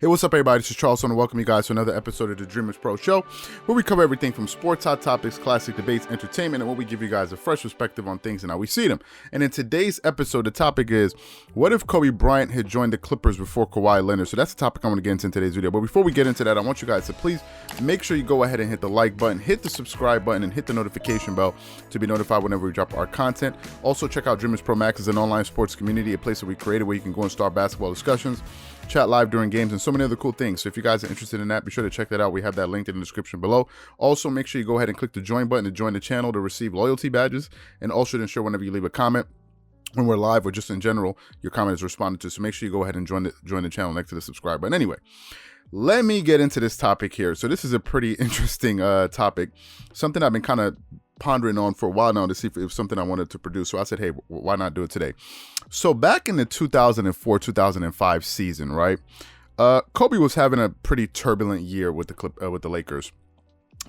Hey, what's up, everybody? This is Charles, and welcome you guys to another episode of the Dreamerspro Show, where we cover everything from sports, hot topics, classic debates, entertainment, and where we give you guys a fresh perspective on things and how we see them. And in today's episode, the topic is, what if Kobe Bryant had joined the Clippers before Kawhi Leonard? So that's the topic I'm going to get into in today's video. But before we get into that, I want you guys to please make sure you go ahead and hit the like button, hit the subscribe button, and hit the notification bell to be notified whenever we drop our content. Also, check out Dreamerspro Max as an online sports community, a place that we created where you can go and start basketball discussions, chat live during games, and so many other cool things. So if you guys are interested in that, be sure to check that out. We have that linked in the description below. Also, make sure you go ahead and click the join button to join the channel to receive loyalty badges, and also to ensure whenever you leave a comment when we're live or just in general, your comment is responded to. So make sure you go ahead and join the channel next to the subscribe button. Anyway, let me get into this topic here. So this is a pretty interesting topic, something I've been kind of pondering on for a while now to see if it was something I wanted to produce. So I said, hey, why not do it today? So back in the 2004-2005 season, right? Kobe was having a pretty turbulent year with the Lakers.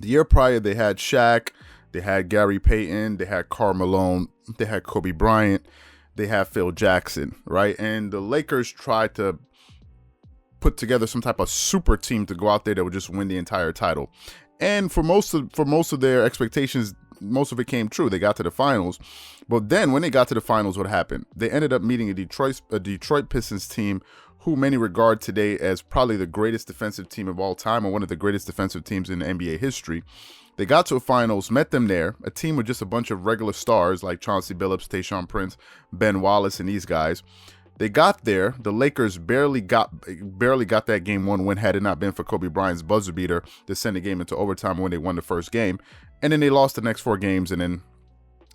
The year prior, they had Shaq, they had Gary Payton, they had Karl Malone, they had Kobe Bryant, they had Phil Jackson, right? And the Lakers tried to put together some type of super team to go out there that would just win the entire title. And for most of their expectations, most of it came true. They got to the finals. But then when they got to the finals, what happened? They ended up meeting a Detroit Pistons team who many regard today as probably the greatest defensive team of all time, or one of the greatest defensive teams in NBA history. They got to a finals, met them there, a team with just a bunch of regular stars like Chauncey Billups, Tayshaun Prince, Ben Wallace, and these guys. They got there. The Lakers barely got that game one win had it not been for Kobe Bryant's buzzer beater to send the game into overtime when they won the first game. And then they lost the next 4 games, and then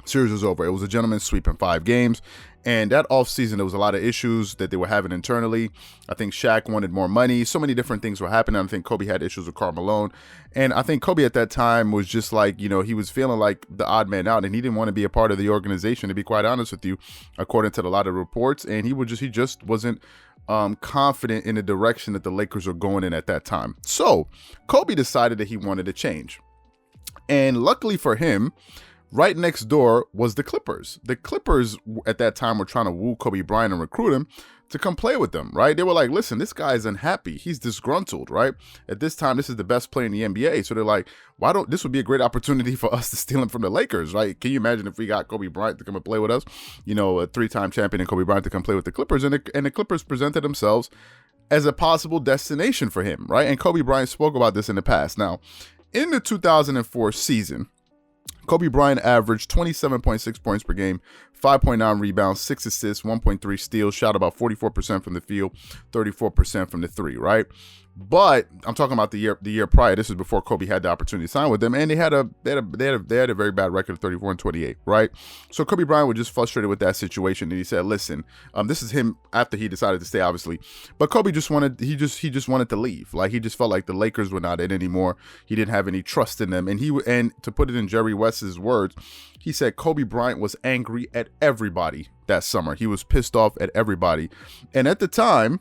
series was over. It was a gentleman's sweep in 5 games. And that offseason, there was a lot of issues that they were having internally. I think Shaq wanted more money. So many different things were happening. I think Kobe had issues with Karl Malone. And I think Kobe at that time was just like, he was feeling like the odd man out, and he didn't want to be a part of the organization, to be quite honest with you, according to a lot of reports. And he just wasn't confident in the direction that the Lakers were going in at that time. So Kobe decided that he wanted to change. And luckily for him, right next door was the Clippers. The Clippers at that time were trying to woo Kobe Bryant and recruit him to come play with them, right? They were like, listen, this guy is unhappy. He's disgruntled, right? At this time, this is the best player in the NBA. So they're like, this would be a great opportunity for us to steal him from the Lakers, right? Can you imagine if we got Kobe Bryant to come and play with us? A 3-time champion and Kobe Bryant to come play with the Clippers. And the Clippers presented themselves as a possible destination for him, right? And Kobe Bryant spoke about this in the past. Now, in the 2004 season, Kobe Bryant averaged 27.6 points per game, 5.9 rebounds, 6 assists, 1.3 steals, shot about 44% from the field, 34% from the three, right? But I'm talking about the year prior. This is before Kobe had the opportunity to sign with them, and they had a very bad record of 34-28, right? So Kobe Bryant was just frustrated with that situation, and he said, "Listen, this is him after he decided to stay, obviously, but Kobe just wanted to leave. Like, he just felt like the Lakers were not in anymore. He didn't have any trust in them, and to put it in Jerry West's words, he said Kobe Bryant was angry at everybody that summer. He was pissed off at everybody, and at the time,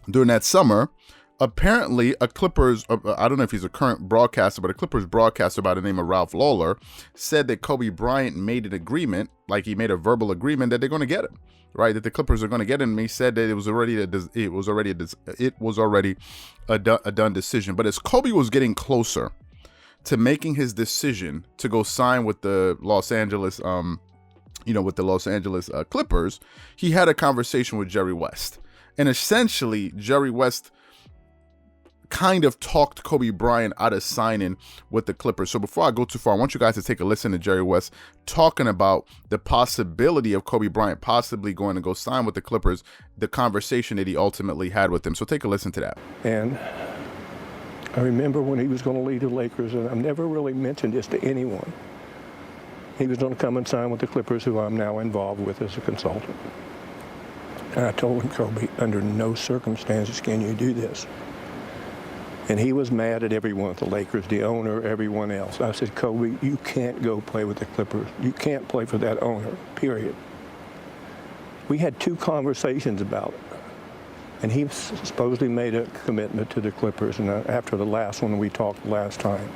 during that summer." Apparently, I don't know if he's a current broadcaster, but a Clippers broadcaster by the name of Ralph Lawler said that Kobe Bryant made an agreement, like he made a verbal agreement that they're going to get him, right? That the Clippers are going to get him. And he said that it was already a done decision. But as Kobe was getting closer to making his decision to go sign with the Los Angeles, Clippers, he had a conversation with Jerry West, and essentially Jerry West kind of talked Kobe Bryant out of signing with the Clippers. So before I go too far, I want you guys to take a listen to Jerry West talking about the possibility of Kobe Bryant possibly going to go sign with the Clippers, the conversation that he ultimately had with them. So take a listen to that. And I remember when he was going to leave the Lakers, and I've never really mentioned this to anyone. He was going to come and sign with the Clippers, who I'm now involved with as a consultant. And I told him, Kobe, under no circumstances can you do this. And he was mad at everyone, the Lakers, the owner, everyone else. I said, Kobe, you can't go play with the Clippers. You can't play for that owner, period. We had 2 conversations about it. And he supposedly made a commitment to the Clippers, and after the last one we talked last time.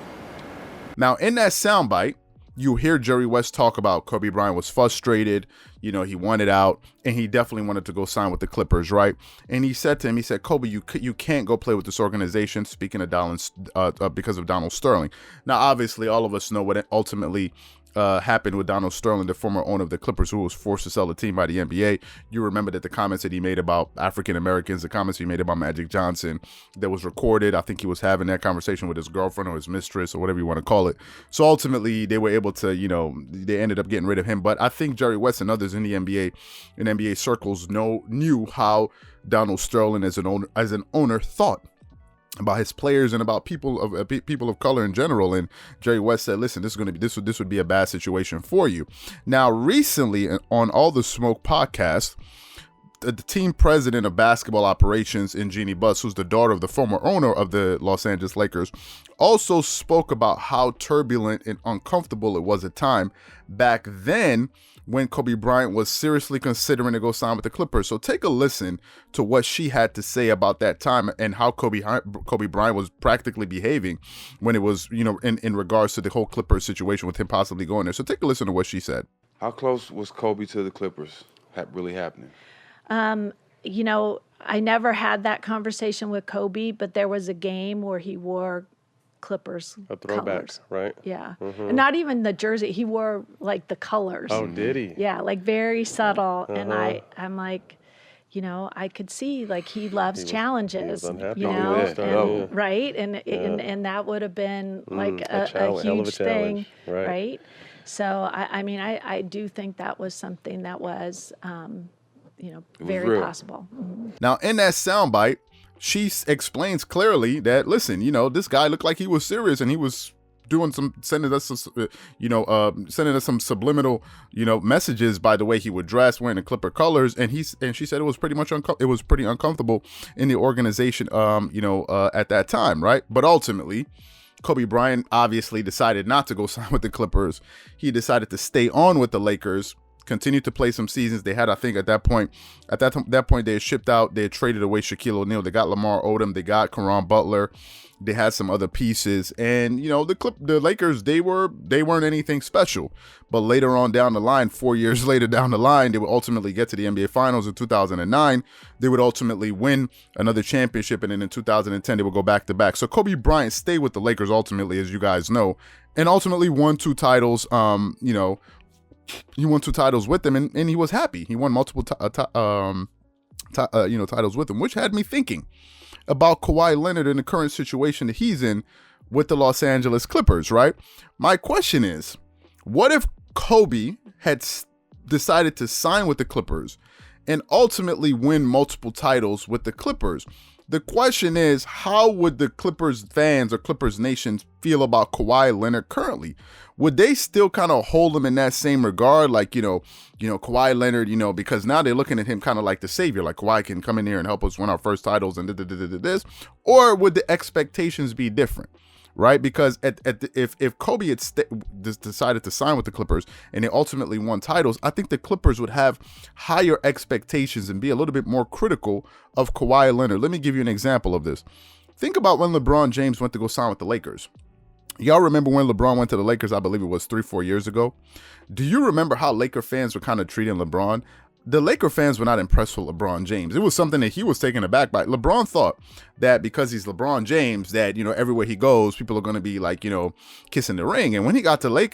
Now, in that soundbite, you hear Jerry West talk about Kobe Bryant was frustrated, he wanted out, and he definitely wanted to go sign with the Clippers, right? And he said to him, Kobe, you can't go play with this organization, speaking of because of Donald Sterling. Now, obviously, all of us know what ultimately happened with Donald Sterling, the former owner of the Clippers, who was forced to sell the team by the NBA. You remember that the comments that he made about African Americans, the comments he made about Magic Johnson, that was recorded. I think he was having that conversation with his girlfriend or his mistress or whatever you want to call it. So ultimately, they were able to, they ended up getting rid of him. But I think Jerry West and others in the NBA circles knew how Donald Sterling as an owner thought about his players and about people of color in general. And Jerry West said, listen, this would be a bad situation for you. Now, recently on All the Smoke podcast, the team president of basketball operations in Jeanie, who's the daughter of the former owner of the Los Angeles Lakers, also spoke about how turbulent and uncomfortable it was at time back then when Kobe Bryant was seriously considering to go sign with the Clippers. So take a listen to what she had to say about that time and how Kobe Bryant was practically behaving when it was, in regards to the whole Clippers situation with him possibly going there. So take a listen to what she said. How close was Kobe to the Clippers really happening? I never had that conversation with Kobe, but there was a game where he wore Clippers a throwback, colors. Right? Yeah. And not even the jersey. He wore like the colors. Oh, did he? Yeah, like very subtle. And I'm like, I could see like he loves challenges. He was unhappy. And, right? And that would have been like a huge thing, right? So I do think that was something that was very possible. Mm-hmm. Now, in that soundbite, she explains clearly that, listen, this guy looked like he was serious and he was doing sending us some subliminal, messages by the way he would dress, wearing the Clipper colors. And she said it was pretty uncomfortable in the organization, at that time. Right. But ultimately, Kobe Bryant obviously decided not to go sign with the Clippers. He decided to stay on with the Lakers, continued to play some seasons. They had, I think, at that point, they had shipped out, they had traded away Shaquille O'Neal. They got Lamar Odom. They got Caron Butler. They had some other pieces, and the Lakers, they weren't anything special. But later on down the line, 4 years later down the line, they would ultimately get to the NBA Finals in 2009. They would ultimately win another championship, and then in 2010 they would go back to back. So Kobe Bryant stayed with the Lakers ultimately, as you guys know, and ultimately won 2 titles. He won 2 titles with them, and he was happy. He won multiple titles with them, which had me thinking about Kawhi Leonard and the current situation that he's in with the Los Angeles Clippers, right? My question is, what if Kobe had decided to sign with the Clippers and ultimately win multiple titles with the Clippers? The question is, how would the Clippers fans or Clippers Nation feel about Kawhi Leonard currently? Would they still kind of hold him in that same regard? Like, Kawhi Leonard, because now they're looking at him kind of like the savior, like Kawhi can come in here and help us win our first titles and this, or would the expectations be different? Right? Because if Kobe had decided to sign with the Clippers and they ultimately won titles, I think the Clippers would have higher expectations and be a little bit more critical of Kawhi Leonard. Let me give you an example of this. Think about when LeBron James went to go sign with the Lakers. Y'all remember when LeBron went to the Lakers? I believe it was 3-4 years ago. Do you remember how Laker fans were kind of treating LeBron? The Laker fans were not impressed with LeBron James. It was something that he was taken aback by. LeBron thought that because he's LeBron James, that, everywhere he goes, people are going to be like, kissing the ring. And when he got to LA,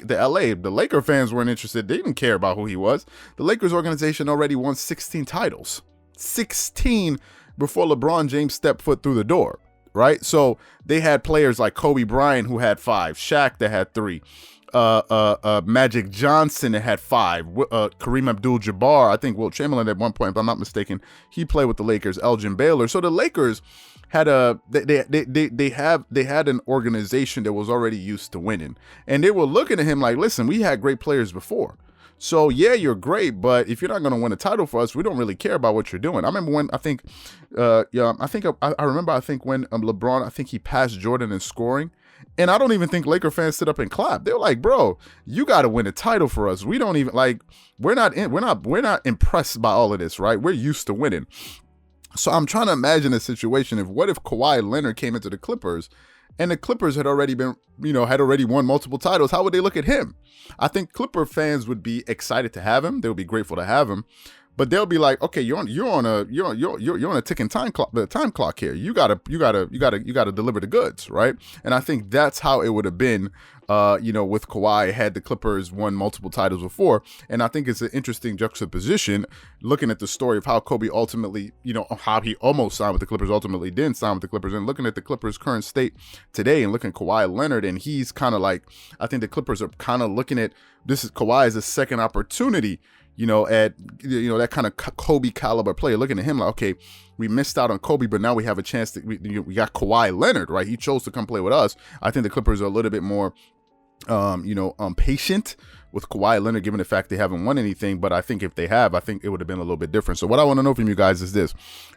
the Laker fans weren't interested. They didn't care about who he was. The Lakers organization already won 16 titles. 16 before LeBron James stepped foot through the door. Right? So they had players like Kobe Bryant, who had 5, Shaq that had 3, Magic Johnson that had 5, Kareem Abdul-Jabbar, I think Wilt Chamberlain at one point, if I'm not mistaken, he played with the Lakers, Elgin Baylor. So the Lakers had they had an organization that was already used to winning, and they were looking at him like, listen, we had great players before. So yeah, you're great, but if you're not going to win a title for us, we don't really care about what you're doing. I remember when I remember when LeBron, I think he passed Jordan in scoring, and I don't even think Laker fans stood up and clapped. They were like, "Bro, you got to win a title for us. We don't even we're not impressed by all of this, right? We're used to winning." So I'm trying to imagine a situation if Kawhi Leonard came into the Clippers and the Clippers had already won multiple titles, how would they look at him? I think Clipper fans would be excited to have him. They would be grateful to have him. But they'll be like, okay, you're on a ticking time clock here. You gotta deliver the goods, right? And I think that's how it would have been, with Kawhi had the Clippers won multiple titles before. And I think it's an interesting juxtaposition, looking at the story of how Kobe ultimately, how he almost signed with the Clippers, ultimately didn't sign with the Clippers, and looking at the Clippers' current state today, and looking at Kawhi Leonard, and he's kind of like, I think the Clippers are kind of looking at this is Kawhi as a second opportunity. At that kind of Kobe caliber player, looking at him like, okay, we missed out on Kobe, but now we have a chance to. We got Kawhi Leonard, right? He chose to come play with us. I think the Clippers are a little bit more, patient with Kawhi Leonard, given the fact they haven't won anything. But I think if they have, I think it would have been a little bit different. So what I want to know from you guys is this: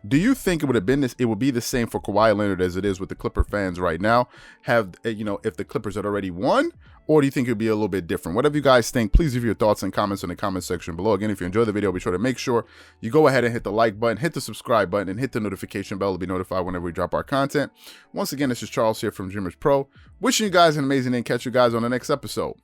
do you think it would have been this? It would be the same for Kawhi Leonard as it is with the Clipper fans right now? If the Clippers had already won? Or do you think it'd be a little bit different? Whatever you guys think, please leave your thoughts and comments in the comment section below. Again, if you enjoyed the video, be sure to make sure you go ahead and hit the like button, hit the subscribe button, and hit the notification bell to be notified whenever we drop our content. Once again, this is Charles here from Dreamerspro. Wishing you guys an amazing day and catch you guys on the next episode.